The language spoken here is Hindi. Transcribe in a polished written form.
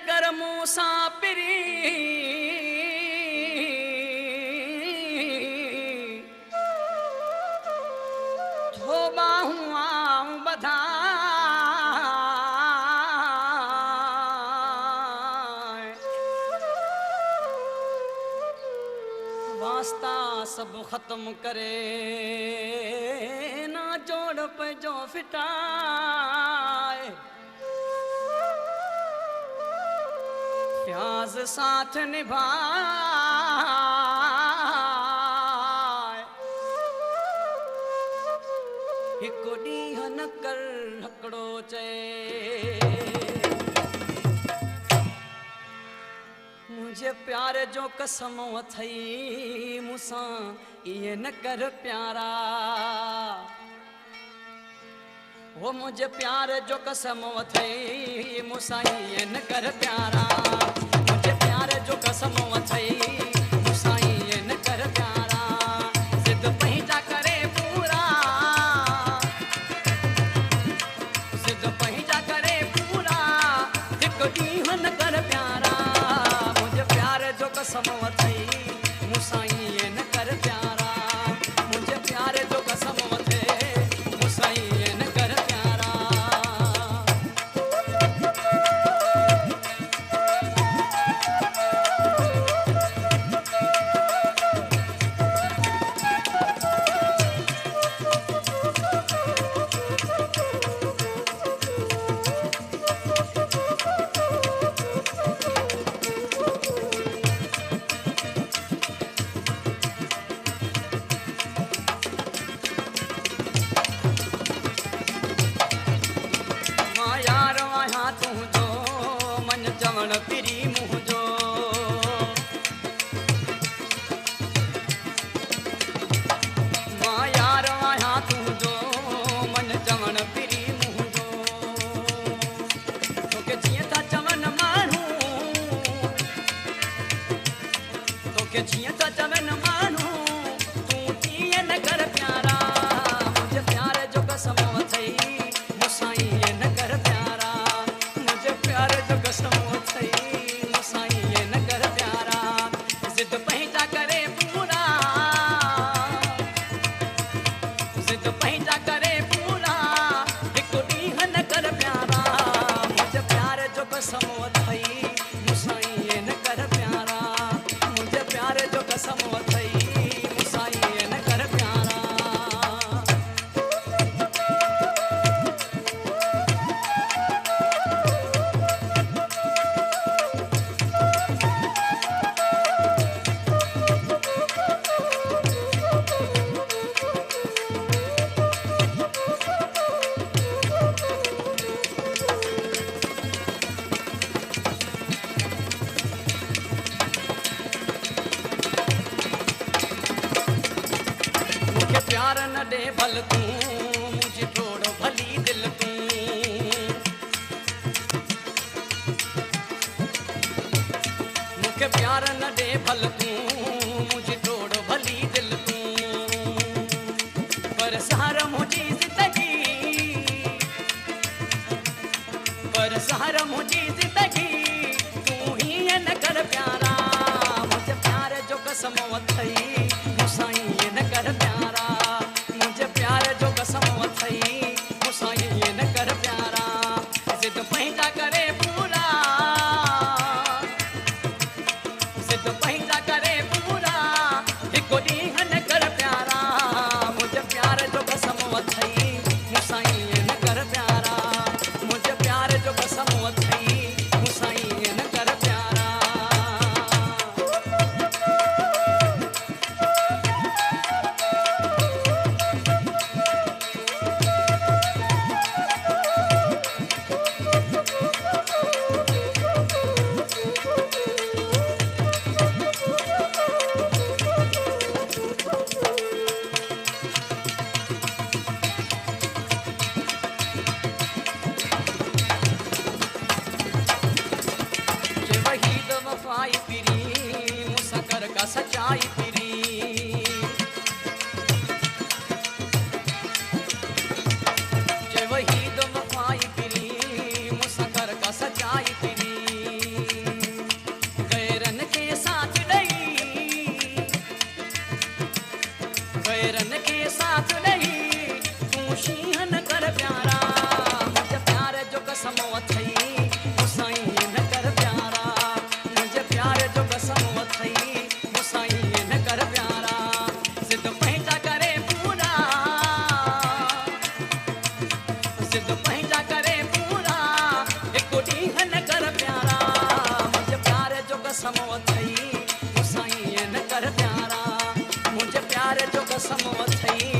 कर मुसाफिरी थोबा हुआ बधा वास्ता सब खत्म करे ना जोड़ पे जो फिटाए प्याज साथ निभाए हिकु ॾींहुं न कर हकड़ो चए मुझे प्यार जो कसम अथई मूंसां इहे न कर प्यारा वो मुझे प्यार जो कसम अथई मूंसां इहे न कर प्यारा मुझे प्यार जो कसम अथई मूंसां इहे न कर प्यारा ज़िद पंहिंजा करे पूरा ज़िद पंहिंजा करे पूरा हिकु ॾींहुं न कर प्यारा मुझे प्यार जो कसम अथई मूंसां इहे न कर प्यारा मुझे प्यार जो कसम अथई मूंसां इहे न कर प्यारा पिरी मुँह जो मां यार आया तू जो मन चवण पिरी मुँह जो तोखे जीअं था चवनि माण्हू तोखे जीअं था चवनि माण्हू तूं तीअं न कर प्यारा मुझे प्यार जो कसम अथई मूंसां इहे न कर प्यारा मुझे प्यार जो कसम अथई मूंसां इहे न कर प्यारा ज़िद पंहिंजा करे पूरा ज़िद पंहिंजा करे पूरा हिकु ॾींहुं न कर प्यारा मुझे प्यार जो कसम अथई मूंसां इहे न कर प्यारा मुझे प्यार जो कसम अथई मूंसां इहे न कर प्यारा प्यार न दे भल तूं मुझे थोड़ो भली दिल तूं मुझे प्यार न दे भल तूं मुझे थोड़ो भली दिल तूं पर सहारा मुझी जिंदगी पर सहारा मुझी जिंदगी तूं ही न कर प्यारा मुझे प्यार जो कसम अथई मूंसां इहे न कर प्यारा मुझे प्यार जो कसम साथ ॾेई तूं शींहं न कर प्यारा मुंहिंजे प्यार जो कसम अथई मूंसां ईअं न कर प्यारा मुंहिंजे प्यार जो कसम अथई मूंसां ईअं न कर प्यारा सिध पंहिंजा करे पूरा सिध पंहिंजा करे पूरा हिकु ॾींहुं न कर प्यारा मुंहिंजे प्यार जो कसम अथई मूंसां ईअं न कर प्यारा मुंहिंजे प्यार जो कसम अथई